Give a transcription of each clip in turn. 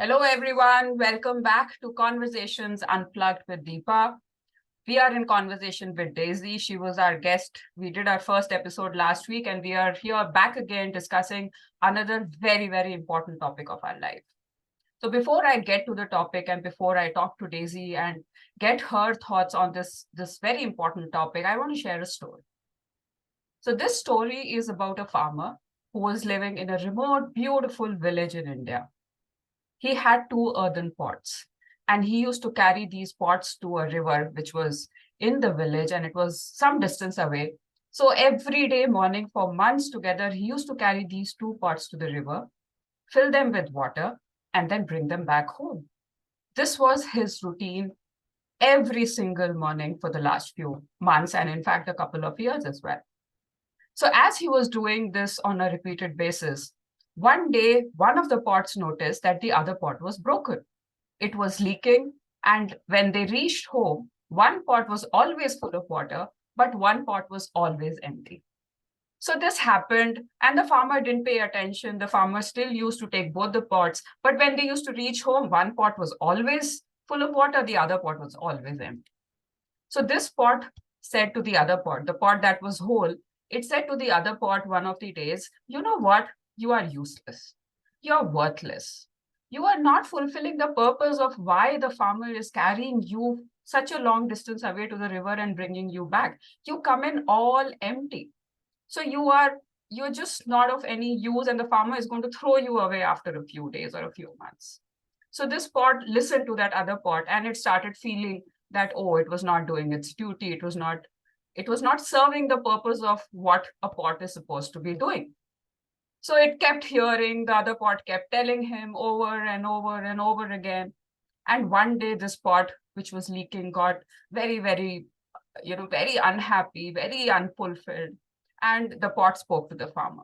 Hello, everyone. Welcome back to Conversations Unplugged with Deepa. We are in conversation with Daisy. She was our guest. We did our first episode last week, and we are here back again discussing another very, very important topic of our life. So before I get to the topic and before I talk to Daisy and get her thoughts on this very important topic, I want to share a story. So this story is about a farmer who was living in a remote, beautiful village in India. He had two earthen pots, and he used to carry these pots to a river which was in the village and it was some distance away. So every day morning for months together, he used to carry these two pots to the river, fill them with water, and then bring them back home. This was his routine every single morning for the last few months, and in fact, a couple of years as well. So as he was doing this on a repeated basis, one day, one of the pots noticed that the other pot was broken. It was leaking, and when they reached home, one pot was always full of water, but one pot was always empty. So this happened, and the farmer didn't pay attention. The farmer still used to take both the pots, but when they used to reach home, one pot was always full of water, the other pot was always empty. So this pot said to the other pot, the pot that was whole, it said to the other pot one of the days, you know what? You are useless. You're worthless. You are not fulfilling the purpose of why the farmer is carrying you such a long distance away to the river and bringing you back. You come in all empty. So you're just not of any use, and the farmer is going to throw you away after a few days or a few months. So this pot listened to that other pot, and it started feeling that, oh, it was not doing its duty. It was not serving the purpose of what a pot is supposed to be doing. So it kept hearing, the other pot kept telling him over and over and over again. And one day this pot, which was leaking, got very, very, very unhappy, very unfulfilled. And the pot spoke to the farmer.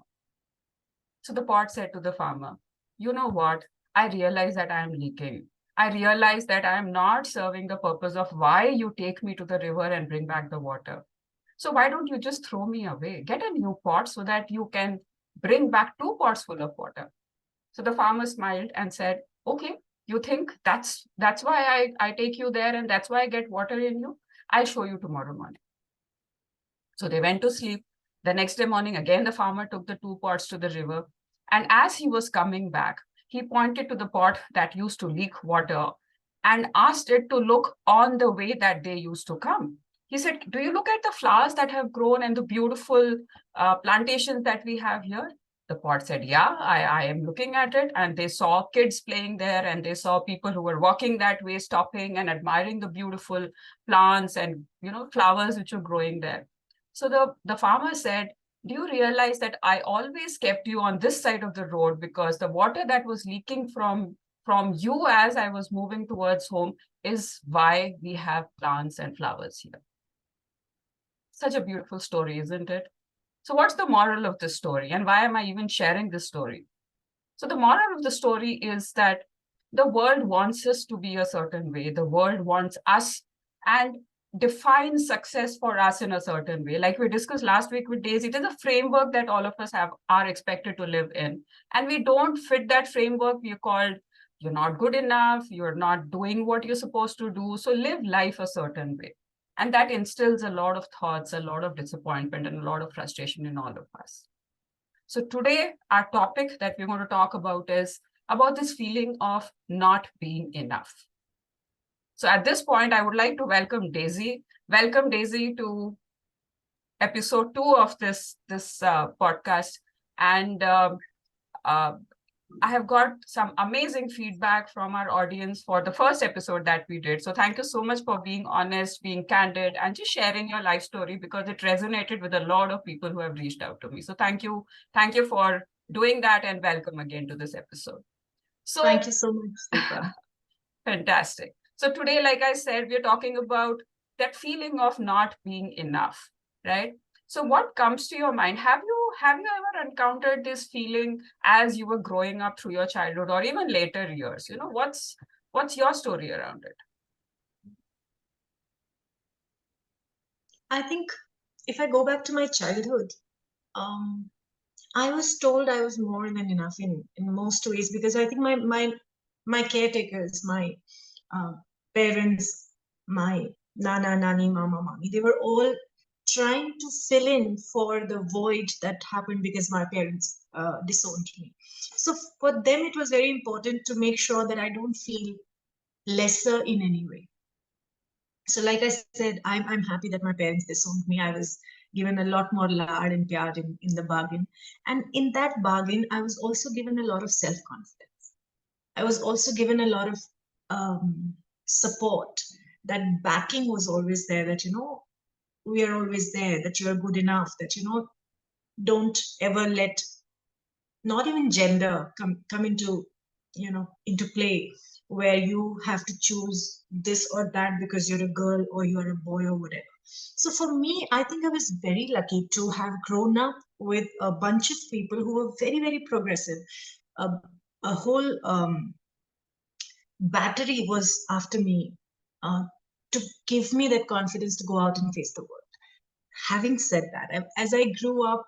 So the pot said to the farmer, you know what? I realize that I am leaking. I realize that I am not serving the purpose of why you take me to the river and bring back the water. So why don't you just throw me away? Get a new pot so that you can bring back two pots full of water. So the farmer smiled and said, okay, you think that's why I take you there and that's why I get water in you? I'll show you tomorrow morning. So they went to sleep. The next day morning, again, the farmer took the two pots to the river. And as he was coming back, he pointed to the pot that used to leak water and asked it to look on the way that they used to come. He said, do you look at the flowers that have grown and the beautiful plantations that we have here? The pot said, yeah, I am looking at it. And they saw kids playing there, and they saw people who were walking that way, stopping and admiring the beautiful plants and flowers which are growing there. So the farmer said, do you realize that I always kept you on this side of the road because the water that was leaking from you as I was moving towards home is why we have plants and flowers here. Such a beautiful story, isn't it? So what's the moral of this story, and why am I even sharing this story? So the moral of the story is that the world wants us to be a certain way. The world wants us and defines success for us in a certain way. Like we discussed last week with Daisy, it is a framework that all of us are expected to live in. And we don't fit that framework. We're called, you're not good enough, you're not doing what you're supposed to do. So live life a certain way. And that instills a lot of thoughts, a lot of disappointment, and a lot of frustration in all of us. So today, our topic that we're going to talk about is about this feeling of not being enough. So at this point, I would like to welcome Daisy. Welcome, Daisy, to episode 2 of this podcast. And I have got some amazing feedback from our audience for the first episode that we did. So thank you so much for being honest, being candid, and just sharing your life story, because it resonated with a lot of people who have reached out to me. So thank you. Thank you for doing that, and welcome again to this episode. So thank you so much, Deepa. Fantastic. So today, like I said, we're talking about that feeling of not being enough, right? So what comes to your mind? Have you ever encountered this feeling as you were growing up through your childhood or even later years? What's your story around it? I think if I go back to my childhood, I was told I was more than enough in most ways, because I think my my caretakers, my parents, my nana, nani, mama, mami, they were all trying to fill in for the void that happened because my parents disowned me. So for them, it was very important to make sure that I don't feel lesser in any way. So like I said, I'm happy that my parents disowned me. I was given a lot more lard and pyar in the bargain. And in that bargain, I was also given a lot of self-confidence. I was also given a lot of support. That backing was always there, that, you know, we are always there, that you are good enough, that, you know, don't ever let not even gender come into, you know, into play, where you have to choose this or that because you're a girl or you're a boy or whatever. So for me, I think I was very lucky to have grown up with a bunch of people who were very, very progressive. A whole battery was after me, to give me that confidence to go out and face the world. Having said that, as I grew up,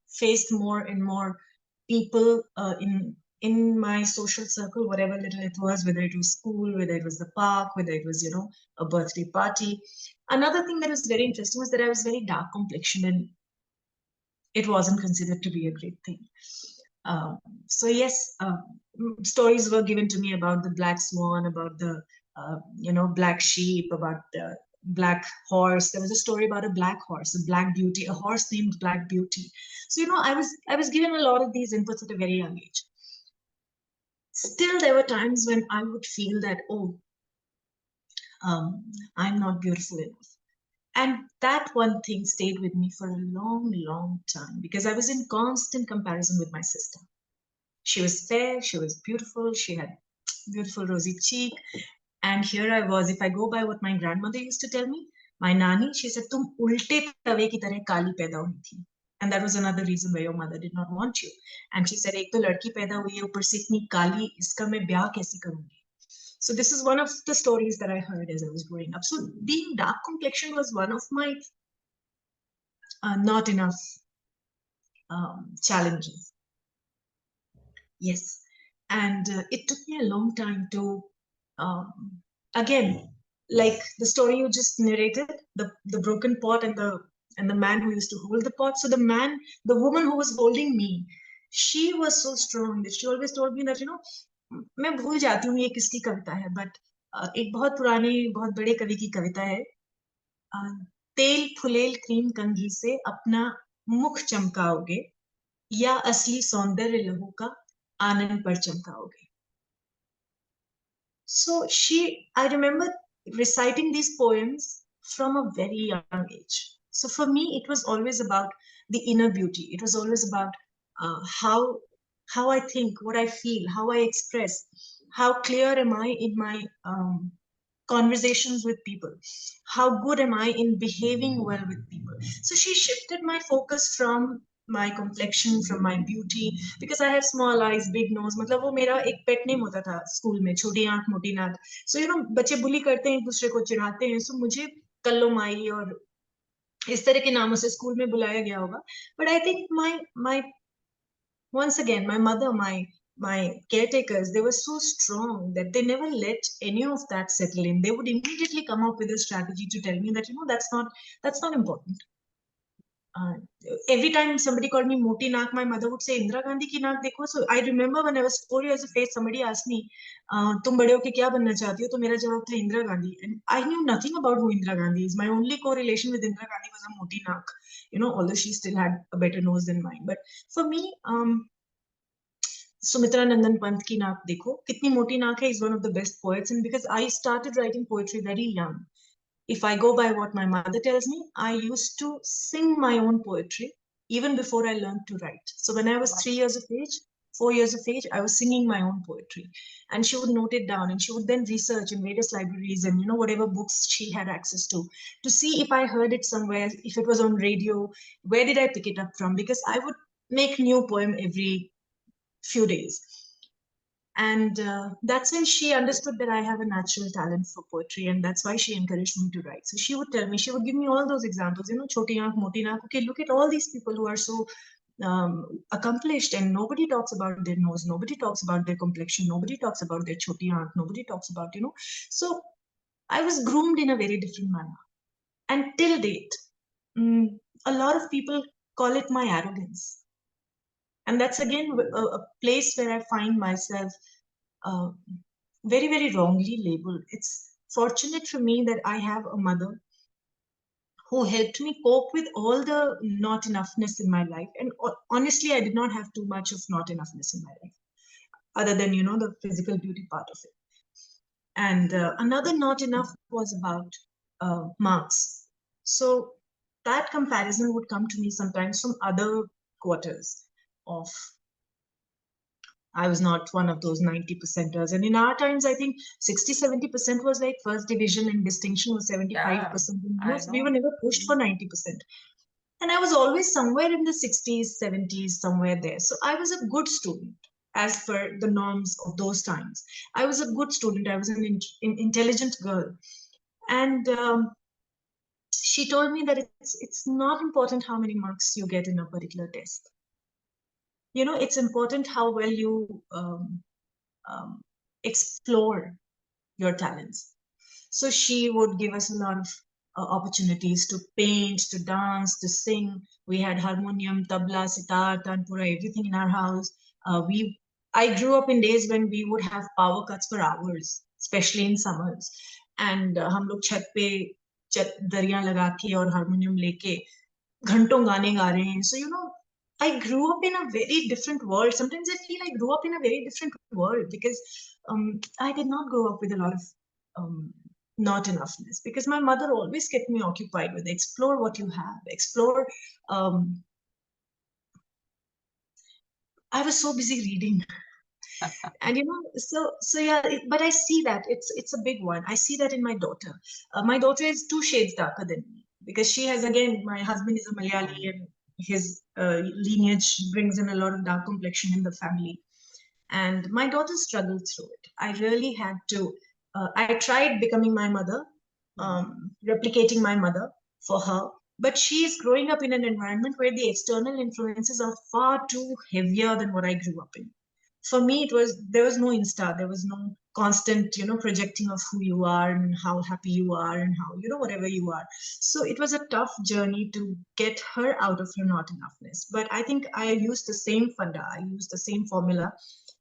faced more and more people in my social circle, whatever little it was, whether it was school, whether it was the park, whether it was, you know, a birthday party. Another thing that was very interesting was that I was very dark complexioned, and it wasn't considered to be a great thing. Um, so yes, stories were given to me about the black swan, about the you know, black sheep, about the black horse. There was a story about a black horse, a black beauty, a horse named Black Beauty. So, you know, I was given a lot of these inputs at a very young age. Still, there were times when I would feel that, oh, I'm not beautiful enough. And that one thing stayed with me for a long, long time, because I was in constant comparison with my sister. She was fair, she was beautiful, she had beautiful rosy cheek. And here I was, if I go by what my grandmother used to tell me, my nani, she said, "Tum ulte tawe ki tarah kali paida hui thi." And that was another reason why your mother did not want you. And she said, "Ek to ladki paida hui hai, upar se itni kali, iska main byah kaise karungi?" So this is one of the stories that I heard as I was growing up. So being dark complexion was one of my not enough challenges. Yes. And it took me a long time to, again, like the story you just narrated, the broken pot and the man who used to hold the pot. So the woman who was holding me, she was so strong that she always told me that, you know, मैं भूल जाती हूँ ये किसकी कविता है, but एक बहुत पुराने बहुत बड़े कवि की कविता है, तेल फुलेल क्रीम कंघी से अपना मुख चमकाओगे या असली सौंदर्य लहू का आनंद पर चमकाओगे. So I remember reciting these poems from a very young age. So for me, it was always about the inner beauty. It was always about how I think, what I feel, how I express, how clear am I in my conversations with people, how good am I in behaving well with people. So she shifted my focus from my complexion, from my beauty, because I have small eyes, big nose. मतलब वो मेरा एक pet name होता था school में, छोटी आंख मोटी नाक. So you know, बच्चे बुली करते हैं, एक दूसरे को चिढ़ाते हैं. So मुझे कल्लो माई और इस तरह के नामों से स्कूल में बुलाया गया होगा. But I think my once again, my mother, my caretakers, they were so strong that they never let any of that settle in. They would immediately come up with a strategy to tell me that, you know, that's not important. Every time somebody called me moti naak, my mother would say, Indira Gandhi ki naak dekho. So I remember when I was 4 years of age, somebody asked me, tum bade hoke kya banna chahti ho? To mera jawab tha Indira Gandhi. And I knew nothing about who Indira Gandhi is. My only correlation with Indira Gandhi was a moti naak, you know, although she still had a better nose than mine. But for me, Sumitra Nandan Pant ki naak dekho, kitni moti naak hai, is one of the best poets. And because I started writing poetry very young, if I go by what my mother tells me, I used to sing my own poetry even before I learned to write. So when I was 3 years of age, 4 years of age, I was singing my own poetry. And she would note it down, and she would then research in various libraries and, you know, whatever books she had access to see if I heard it somewhere, if it was on radio, where did I pick it up from? Because I would make new poem every few days. And that's when she understood that I have a natural talent for poetry, and that's why she encouraged me to write. So she would tell me, she would give me all those examples, you know, choti aankh, moti naak. Okay, look at all these people who are so accomplished, and nobody talks about their nose, nobody talks about their complexion, nobody talks about their choti aunt, nobody talks about, so I was groomed in a very different manner. And till date, a lot of people call it my arrogance. And that's again a place where I find myself uh, very, very wrongly labeled. It's fortunate for me that I have a mother who helped me cope with all the not enoughness in my life. And honestly, I did not have too much of not enoughness in my life, other than, the physical beauty part of it. And another not enough was about marks. So that comparison would come to me sometimes from other quarters of I was not one of those 90 percenters. And in our times, I think 60-70% was like first division, and distinction was 75%. I We were know. never pushed for 90%. And I was always somewhere in the 60s, 70s, somewhere there. So I was a good student as per the norms of those times. I was a good student. I was an intelligent girl. And she told me that it's not important how many marks you get in a particular test. It's important how well you explore your talents. So she would give us a lot of opportunities to paint, to dance, to sing. We had harmonium, tabla, sitar, tanpura, everything in our house. I grew up in days when we would have power cuts for hours, especially in summers. And हम लोग छत पे दरियां लगा के और harmonium लेके घंटों गाने गा रहे हैं. So I grew up in a very different world. Sometimes I feel I grew up in a very different world because I did not grow up with a lot of not enoughness, because my mother always kept me occupied with explore what you have, explore. I was so busy reading. And so yeah, but I see that it's a big one. I see that in my daughter. My daughter is 2 shades darker than me, because she has, again, my husband is a Malayali, and his lineage brings in a lot of dark complexion in the family. And my daughter struggled through it. I really had to. I tried becoming my mother, replicating my mother for her, but she is growing up in an environment where the external influences are far too heavier than what I grew up in. For me, there was no Insta, there was no constant, projecting of who you are and how happy you are and how, whatever you are. So it was a tough journey to get her out of her not enoughness. But I think I used the same funda, I used the same formula,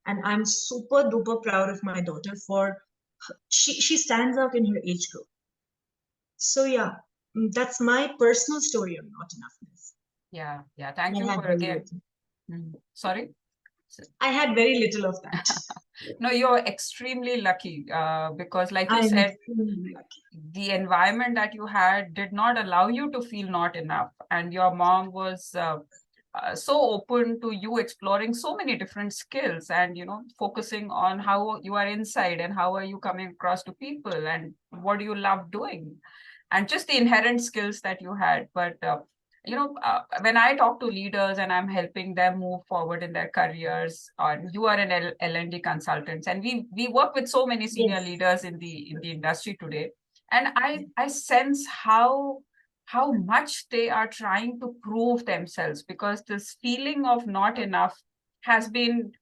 and I'm super duper proud of my daughter for she stands out in her age group. So yeah, that's my personal story on not enoughness. Yeah. Thank you for again. Sorry? I had very little of that. No, you're extremely lucky because, like you I'm said, extremely lucky. the environment that you had did not allow you to feel not enough. And your mom was so open to you exploring so many different skills and, focusing on how you are inside and how are you coming across to people and what do you love doing and just the inherent skills that you had. But when I talk to leaders and I'm helping them move forward in their careers, or you are an L&D consultant, and we work with so many senior leaders in the industry today, and I sense how much they are trying to prove themselves, because this feeling of not enough has been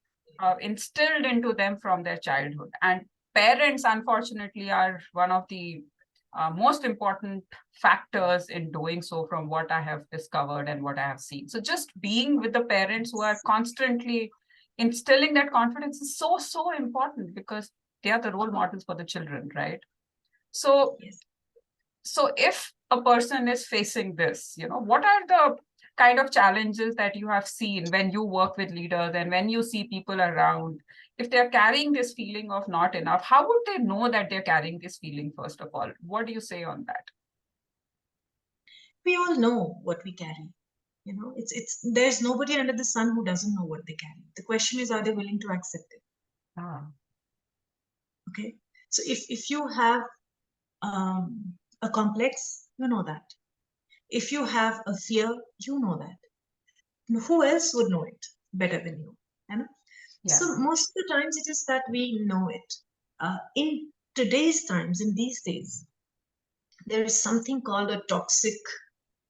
instilled into them from their childhood. And parents, unfortunately, are one of the most important factors in doing so, from what I have discovered and what I have seen. So just being with the parents who are constantly instilling that confidence is so important, because they are the role models for the children, right? So if a person is facing this, what are the kind of challenges that you have seen when you work with leaders and when you see people around? If they're carrying this feeling of not enough, how would they know that they're carrying this feeling, first of all? What do you say on that? We all know what we carry. It's there's nobody under the sun who doesn't know what they carry. The question is, are they willing to accept it? Okay. So if you have a complex, you know that. If you have a fear, you know that. Who else would know it better than you? So most of the times it is that we know it. In today's times, in these days, there is something called a toxic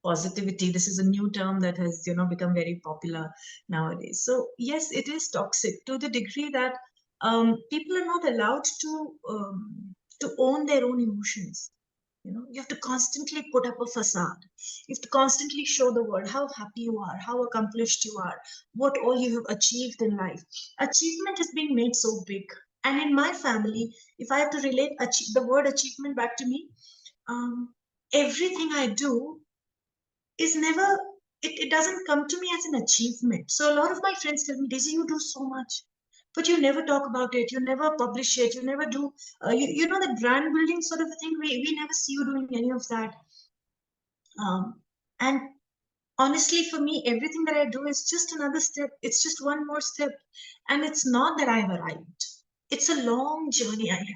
positivity. This is a new term that has, become very popular nowadays. So yes, it is toxic to the degree that people are not allowed to own their own emotions. You have to constantly put up a facade. You have to constantly show the world how happy you are, how accomplished you are, what all you have achieved in life. Achievement is being made so big. And in my family, if I have to relate the word achievement back to me, um, everything I do is never, it doesn't come to me as an achievement. So a lot of my friends tell me, Daisy, you do so much, but you never talk about it, you never publish it, you never do, you know, the brand building sort of a thing. We never see you doing any of that. And honestly, for me, everything that I do is just another step. It's just one more step. And it's not that I've arrived. It's a long journey I have.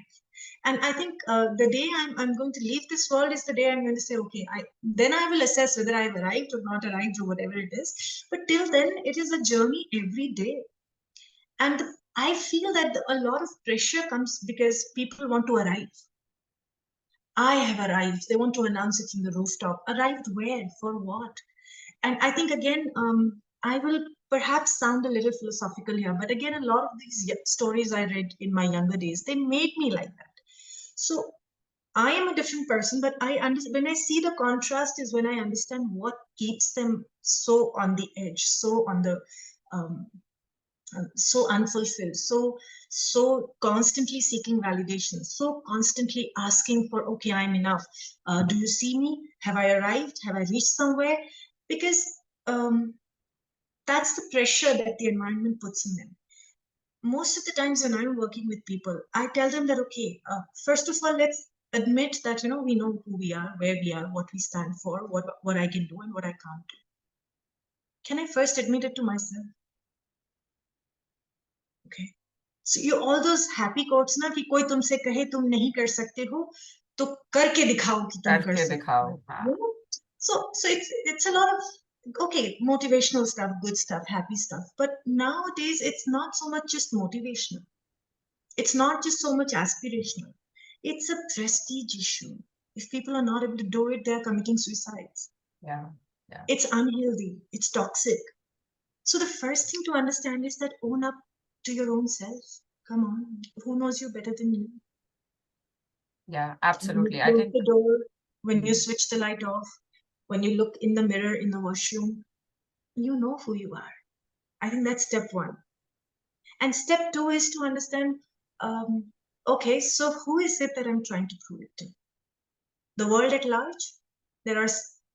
And I think the day I'm going to leave this world is the day I'm going to say, okay, then I will assess whether I've arrived or not arrived or whatever it is. But till then, it is a journey every day. And I feel that a lot of pressure comes because people want to arrive. I have arrived. They want to announce it from the rooftop. Arrived where? For what? And I think, again, I will perhaps sound a little philosophical here, but again, a lot of these stories I read in my younger days, they made me like that. So I am a different person, but when I see the contrast is when I understand what keeps them so on the edge, so on the um, so unfulfilled, so constantly seeking validation, so constantly asking for, okay, I'm enough. Do you see me? Have I arrived? Have I reached somewhere? Because that's the pressure that the environment puts in them. Most of the times when I'm working with people, I tell them that, okay, first of all, let's admit that, we know who we are, where we are, what we stand for, what I can do and what I can't do. Can I first admit it to myself? Okay. So all those happy quotes na कि कोई तुमसे कहे तुम नहीं कर सकते हो तो करके दिखाओ कि तुम कर सकते हो. So it's a lot of, okay, motivational stuff, good stuff, happy stuff. But nowadays it's not so much just motivational. It's not just so much aspirational. It's a prestige issue. If people are not able to do it, they're committing suicides. Yeah. It's unhealthy. It's toxic. So the first thing to understand is that own up to your own self. Come on. Who knows you better than you? Yeah, absolutely. When you close the door, when you switch the light off, when you look in the mirror in the washroom, you know who you are. I think that's step one. And step two is to understand, okay, so who is it that I'm trying to prove it to? The world at large? There are,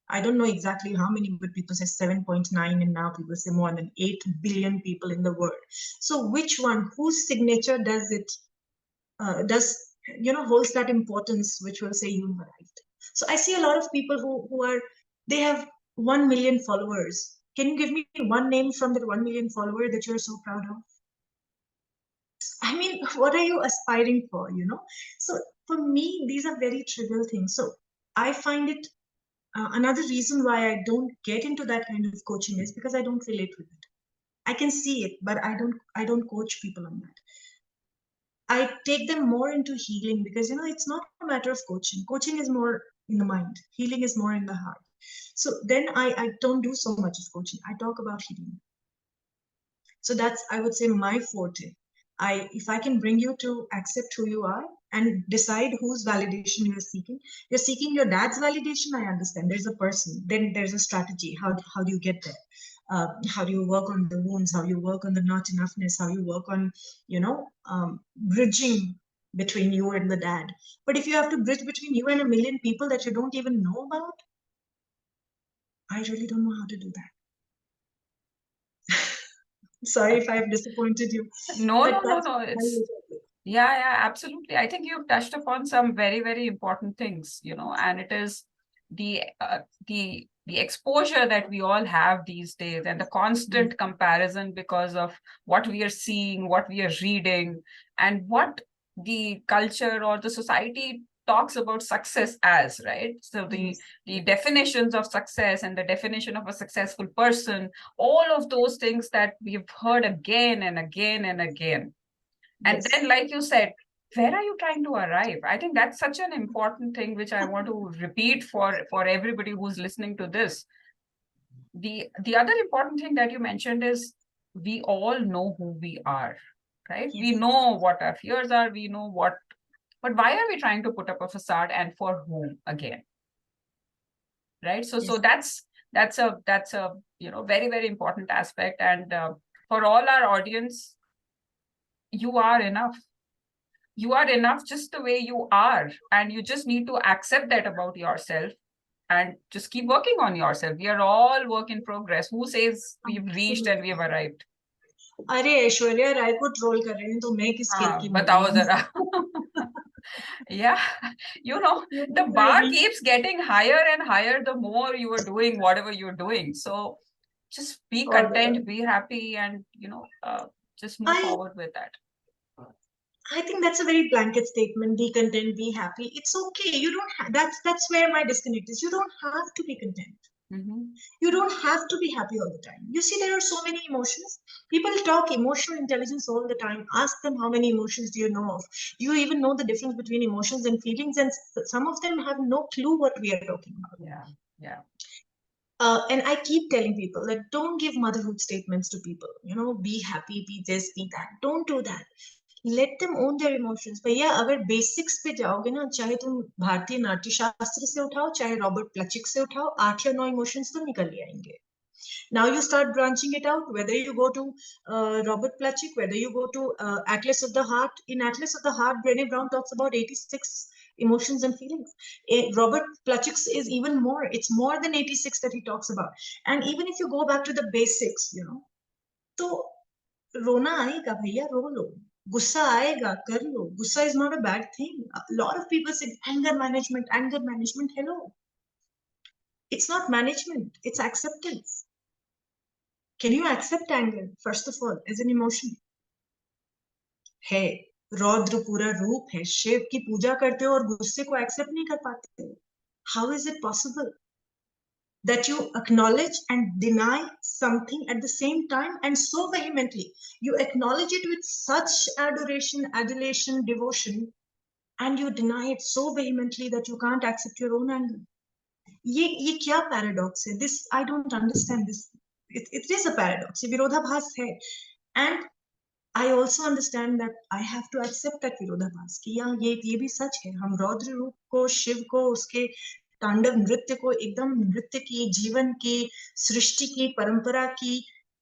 I don't know exactly how many, but people say 7.9, and now people say more than 8 billion people in the world. So which one, whose signature does it, holds that importance, which will say you've arrived? So I see a lot of people they have 1 million followers. Can you give me one name from that 1 million follower that you're so proud of? I mean, what are you aspiring for, So for me, these are very trivial things. So I find it, another reason why I don't get into that kind of coaching is because I don't relate with it. I can see it, but I don't coach people on that. I take them more into healing because, it's not a matter of coaching. Coaching is more in the mind. Healing is more in the heart. So then I don't do so much of coaching. I talk about healing. So that's, I would say, my forte. If I can bring you to accept who you are and decide whose validation you're seeking your dad's validation, I understand. There's a person, then there's a strategy. How do you get there? How do you work on the wounds? How you work on the not enoughness? How you work on, bridging between you and the dad? But if you have to bridge between you and a million people that you don't even know about, I really don't know how to do that. Sorry if I've disappointed you. No. Yeah, absolutely. I think you've touched upon some very, very important things, and it is the exposure that we all have these days and the constant comparison because of what we are seeing, what we are reading, and what the culture or the society talks about success as, right? So the definitions of success and the definition of a successful person, all of those things that we've heard again and again and again. And then, like you said, where are you trying to arrive? I think that's such an important thing, which I want to repeat for everybody who's listening to this. The other important thing that you mentioned is we all know who we are, right? We Yes. know what our fears are, we know what, but why are we trying to put up a facade, and for whom again? Right? So Yes. that's a very, very important aspect. And for all our audience, you are enough. You are enough just the way you are, and you just need to accept that about yourself and just keep working on yourself. We are all work in progress. Who says we've reached and we have arrived? अरे ऐश्वर्या राय को troll कर रहे हैं तो मैं किस खेल की बताओ जरा. मेरी Yeah, the bar keeps getting higher and higher the more you are doing whatever you're doing. So just be content, be happy, and just move forward with that. I think that's a very blanket statement. Be content, be happy. It's okay. You don't. That's where my disconnect is. You don't have to be content. You don't have to be happy all the time. You see, there are so many emotions. People talk emotional intelligence all the time. Ask them how many emotions do you know of? Do you even know the difference between emotions and feelings? And some of them have no clue what we are talking about. Yeah. And I keep telling people that don't give motherhood statements to people. Be happy, be this, be that. Don't do that. Let them own their emotions. भैया अगर basics पे जाओगे ना, चाहे तुम भारतीय नाट्य शास्त्र से उठाओ, चाहे रॉबर्ट प्लचिक से उठाओ, 8 या 9 इमोशंस तो निकल ही आएंगे. Now you start branching it out, whether you go to Robert Plachik, whether you go to Atlas of the Heart. In Atlas of the Heart, Brené Brown talks about 86 emotions and feelings. Robert Plachik's is even more. It's more than 86 that he talks about. And even if you go back to the basics, तो रोना आएगा भैया, रो लो. गुस्सा आएगा, कर लो. Gussa is not a bad thing. A lot of people say anger management. Hello. It's not management. It's acceptance. Can you accept anger, first of all, as an emotion? है, रौद्र पूरा रूप है. शिव की पूजा करते हो और गुस्से को accept नहीं कर पाते. How is it possible that you acknowledge and deny something at the same time, and so vehemently? You acknowledge it with such adoration, adulation, devotion, and you deny it so vehemently that you can't accept your own anger. ये क्या paradox है? This I don't understand. This it is a paradox. ये विरोधाभास है. And I also understand that I have to accept that विरोधाभास कि ये भी सच है. हम रौद्र रूप को, शिव को, उसके तांडव नृत्य को एकदम नृत्य की, जीवन की, सृष्टि की, परंपरा की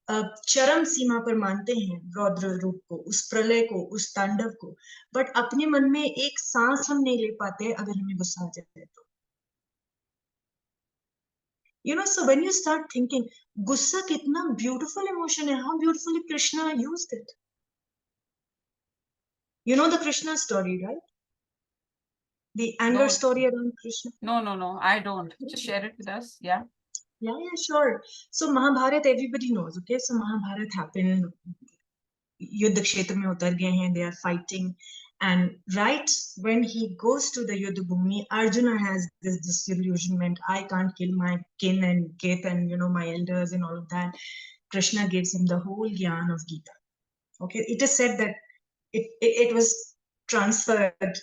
चरम सीमा पर मानते हैं. रौद्र रूप को, उस प्रलय को, उस तांडव को. बट अपने मन में एक सांस हम नहीं ले पाते अगर हमें गुस्सा आ जाए तो. So when you start thinking, गुस्सा कितना beautiful emotion है, how beautifully Krishna used it. You know the Krishna story, right? The anger story around Krishna. No, I don't. Just share it with us. Yeah, sure. So Mahabharata, everybody knows, okay? So Mahabharata happened, युद्ध क्षेत्र में उतर गए हैं, they are fighting, and right when he goes to the Yuddha Bhumi, Arjuna has this disillusionment. I can't kill my kin and kith and my elders and all of that. Krishna gives him the whole gyan of Gita. Okay, it is said that it was transferred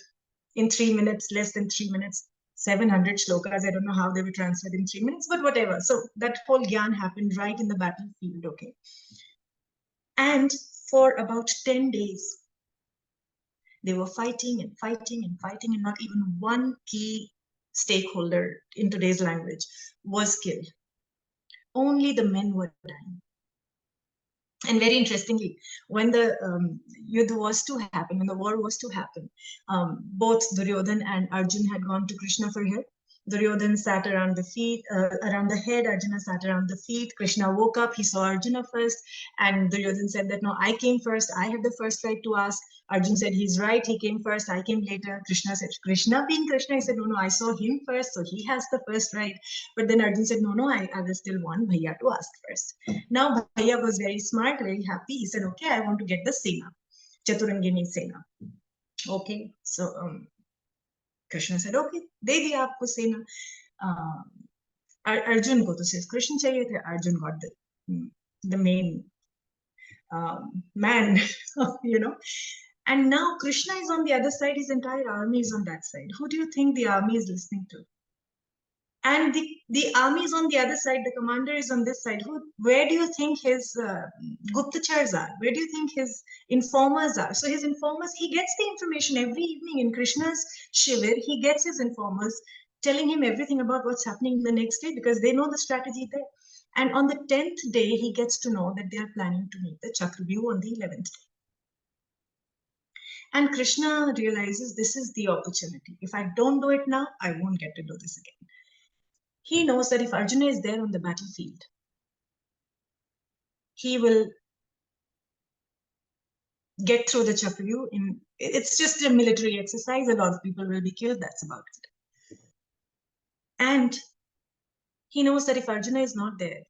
in 3 minutes, less than 3 minutes, 700 shlokas. I don't know how they were transferred in 3 minutes, but whatever. So that whole gyan happened right in the battlefield. Okay, and for about 10 days they were fighting and fighting and fighting, and not even one key stakeholder in today's language was killed. Only the men were dying. And very interestingly, when the yuddha was to happen, when the war was to happen, both Duryodhan and Arjun had gone to Krishna for help. Duryodhan sat around the feet, around the head. Arjuna sat around the feet. Krishna woke up. He saw Arjuna first, and Duryodhan said that no, I came first. I have the first right to ask. Arjun said he's right. He came first. I came later. Krishna said, Krishna being Krishna, he said no, I saw him first, so he has the first right. But then Arjun said no, I will still want Bhaiya to ask first. Now Bhaiya was very smart, very happy. He said, okay, I want to get the Sena, Chaturangini Sena. Okay, so Krishna said, okay, दे दिया आपको सेना. अर्जुन को तो सिर्फ कृष्ण चाहिए थे. Arjun got the main man, And now Krishna is on the other side, his entire army is on that side. Who do you think the army is listening to? And the army is on the other side, the commander is on this side. Where do you think his guptachars are? Where do you think his informers are? So his informers, he gets the information every evening in Krishna's shivir. He gets his informers telling him everything about what's happening the next day because they know the strategy there. And on the 10th day, he gets to know that they are planning to make the Chakravyuh on the 11th day. And Krishna realizes this is the opportunity. If I don't do it now, I won't get to do this again. He knows that if Arjuna is there on the battlefield, he will get through the Chakravyuh. It's just a military exercise. A lot of people will be killed. That's about it. And he knows that if Arjuna is not there,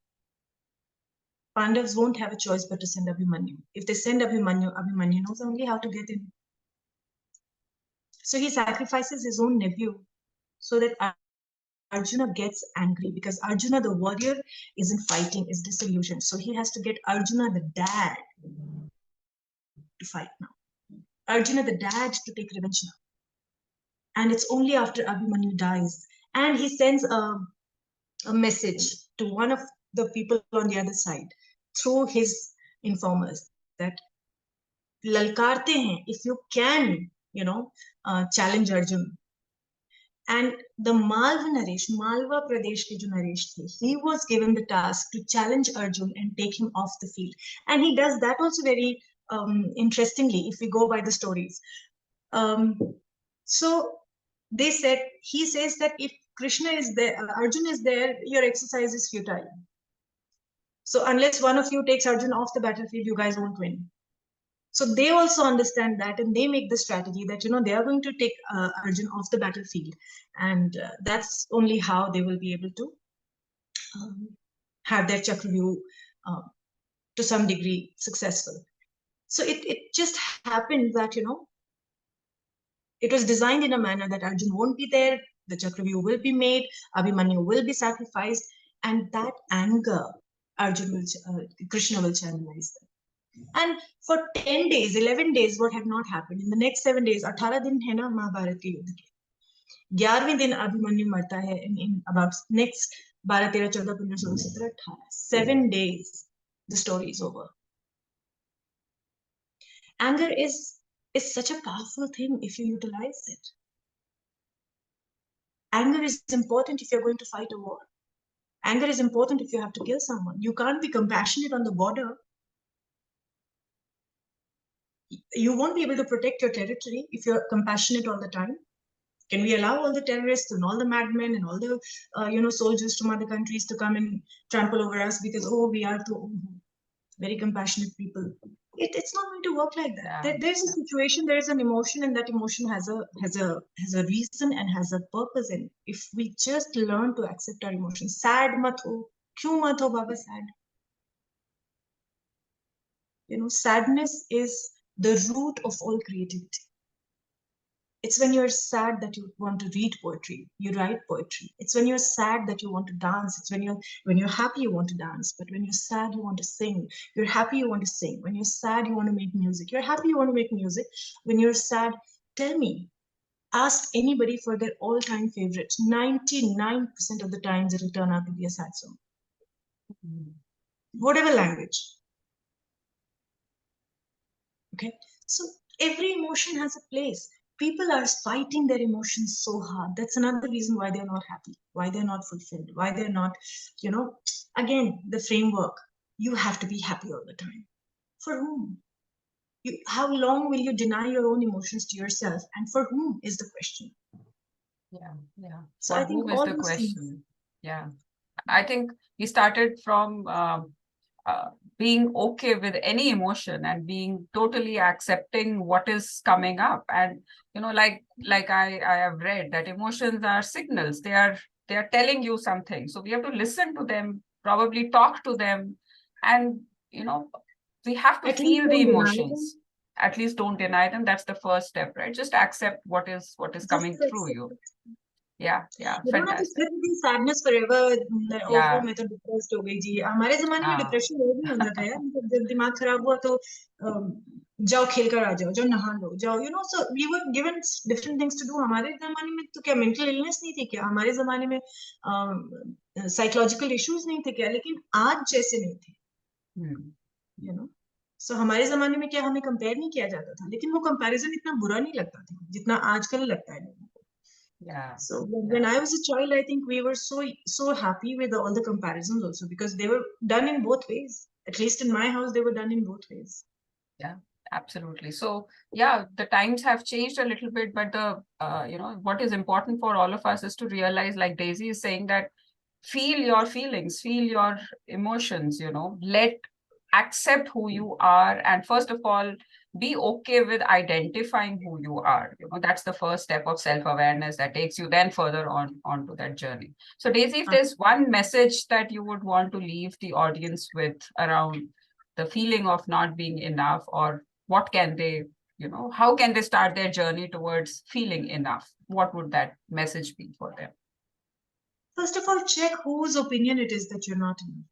Pandavas won't have a choice but to send Abhimanyu. If they send Abhimanyu, Abhimanyu knows only how to get in. So he sacrifices his own nephew so that Arjuna gets angry because Arjuna, the warrior, isn't fighting, is disillusioned. So he has to get Arjuna, the dad, to fight now. Arjuna, the dad, to take revenge now. And it's only after Abhimanyu dies. And he sends a message to one of the people on the other side through his informers that lalkarte hain, if you can, challenge Arjun. And the Malwa Pradesh ke jo Naresh the, he was given the task to challenge Arjun and take him off the field. And he does that also very interestingly, if we go by the stories. So he says that if Krishna is there, Arjun is there, your exercise is futile. So unless one of you takes Arjun off the battlefield, you guys won't win. So they also understand that, and they make the strategy that, they are going to take Arjun off the battlefield. And that's only how they will be able to have their Chakravyuh to some degree successful. So it just happened that, it was designed in a manner that Arjun won't be there, the Chakravyuh will be made, Abhimanyu will be sacrificed, and that anger, Krishna will channelize them. And for 10 days, 11 days, what had not happened? In the next 7 days, 18 दिन है ना महाभारत के युद्ध के, 11वें दिन अभिमन्यु मरता है in about next 12, 13, 14, 15, 16, 17, 18. 7 days, the story is over. Anger is such a powerful thing if you utilize it. Anger is important if you're going to fight a war. Anger is important if you have to kill someone. You can't be compassionate on the border. You won't be able to protect your territory if you're compassionate all the time. Can we allow all the terrorists and all the madmen and all the soldiers from other countries to come and trample over us because we are very compassionate people? It's not going to work like that. Yeah. There's a situation, there is an emotion, and that emotion has a reason and has a purpose. And if we just learn to accept our emotions, sad mat ho, kyun mat ho baba sad? Sadness is the root of all creativity. It's when you're sad that you want to read poetry, you write poetry. It's when you're sad that you want to dance. It's when you're happy you want to dance. But when you're sad you want to sing. You're happy you want to sing. When you're sad you want to make music. You're happy you want to make music. When you're sad, tell me. Ask anybody for their all-time favorite. 99% of the times it'll turn out to be a sad song. Whatever language. Okay, so every emotion has a place. People are fighting their emotions so hard. That's another reason why they're not happy, why they're not fulfilled, why they're not, again, the framework. You have to be happy all the time. For whom? How long will you deny your own emotions to yourself? And for whom is the question? Yeah. So for I think whom is the question? Things... Yeah. I think we started from being okay with any emotion and being totally accepting what is coming up. And like I have read that emotions are signals. They are telling you something, so we have to listen to them, probably talk to them, and we have to feel the emotions. At least don't deny them. That's the first step, right? Just accept what is coming through you. Yeah. You don't have to sit with sadness forever. Oh, मैं तो depressed हो गई जी. हमारे ज़माने में depression वो भी होता था यार. जब दिमाग खराब हुआ तो जाओ खेल कर आ जाओ, जाओ नहा लो, जाओ, you know, so we were given different things to do. हमारे जमाने में तो क्या mental illness नहीं थी क्या, हमारे जमाने में psychological issues नहीं थे क्या, लेकिन आज जैसे नहीं थे, you know. So हमारे जमाने में क्या हमें कंपेयर नहीं किया जाता था, लेकिन वो कंपैरिजन इतना बुरा नहीं लगता था जितना आजकल लगता है लोगों को. Yeah. So when I was a child, I think we were so happy with all the comparisons also, because they were done in both ways. At least in my house, they were done in both ways. Yeah, absolutely. So yeah, the times have changed a little bit, but the you know, what is important for all of us is to realize, like Daisy is saying, that feel your feelings, feel your emotions, you know, accept who you are, and first of all, be okay with identifying who you are. You know, that's the first step of self-awareness that takes you then further onto that journey. So Daisy, if there's one message that you would want to leave the audience with around the feeling of not being enough, or what can they, you know, how can they start their journey towards feeling enough, what would that message be for them? First of all, check whose opinion it is that you're not enough.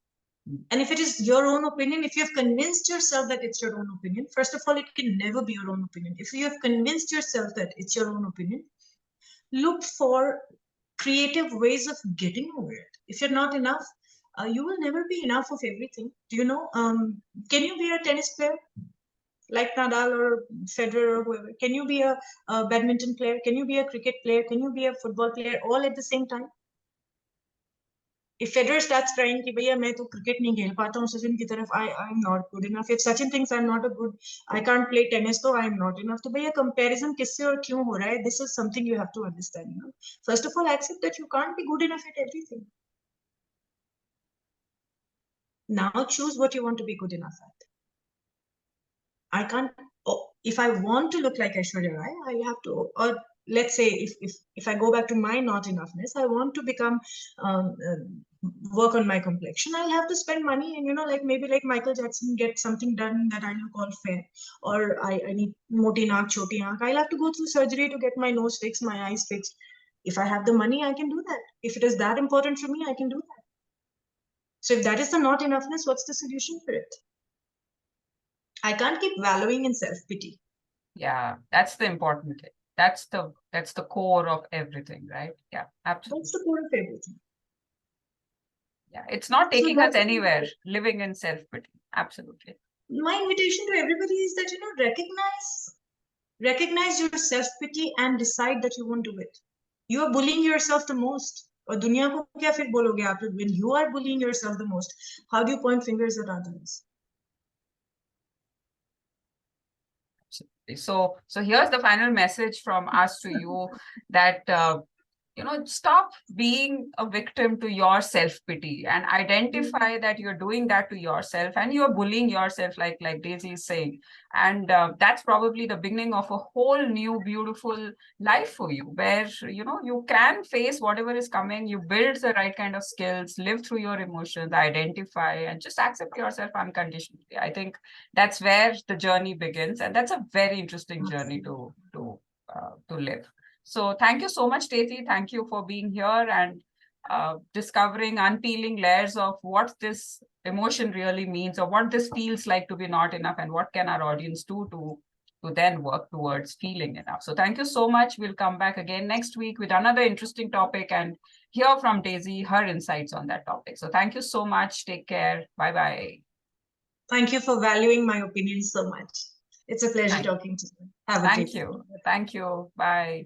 And if it is your own opinion, if you have convinced yourself that it's your own opinion, first of all, it can never be your own opinion. If you have convinced yourself that it's your own opinion, look for creative ways of getting over it. If you're not enough, you will never be enough of everything. Do you know, can you be a tennis player like Nadal or Federer or whoever? Can you be a badminton player? Can you be a cricket player? Can you be a football player all at the same time? If Federer starts crying कि भैया मैं तो cricket नहीं खेल पाता हूँ सचिन की तरफ, I'm not good enough. If Sachin thinks I'm not a good, I can't play tennis, तो I'm not enough. तो भैया comparison किससे और क्यों हो रहा है? This is something you have to understand. You know? First of all, accept that you can't be good enough at everything. Now choose what you want to be good enough at. I can't. Oh, if I want to look like Aishwarya Rai, I have to. Or let's say if I go back to my not enoughness, I want to become work on my complexion. I'll have to spend money, and you know, like maybe like Michael Jackson, get something done that I look all fair. Or I need moti naak, choti aankh. I'll have to go through surgery to get my nose fixed, my eyes fixed. If I have the money, I can do that. If it is that important for me, I can do that. So if that is the not enoughness, what's the solution for it? I can't keep wallowing in self-pity. Yeah, that's the important thing. That's the core of everything, right? Yeah, absolutely. That's the core of everything. Yeah, it's not taking us anywhere, living in self-pity. Absolutely. My invitation to everybody is that, you know, recognize your self-pity and decide that you won't do it. You are bullying yourself the most. और दुनिया को क्या फिर बोलोगे आप? When you are bullying yourself the most, how do you point fingers at others? So here's the final message from us to you, that you know, stop being a victim to your self-pity and identify that you're doing that to yourself and you're bullying yourself, like Daisy is saying. And that's probably the beginning of a whole new beautiful life for you, where, you know, you can face whatever is coming, you build the right kind of skills, live through your emotions, identify, and just accept yourself unconditionally. I think that's where the journey begins, and that's a very interesting journey to live. So thank you so much, Daisy. Thank you for being here and discovering, unpeeling layers of what this emotion really means, or what this feels like to be not enough, and what can our audience do to then work towards feeling enough. So thank you so much. We'll come back again next week with another interesting topic and hear from Daisy, her insights on that topic. So thank you so much. Take care. Bye-bye. Thank you for valuing my opinion so much. It's a pleasure talking to you. Have a great day. Thank you. Bye.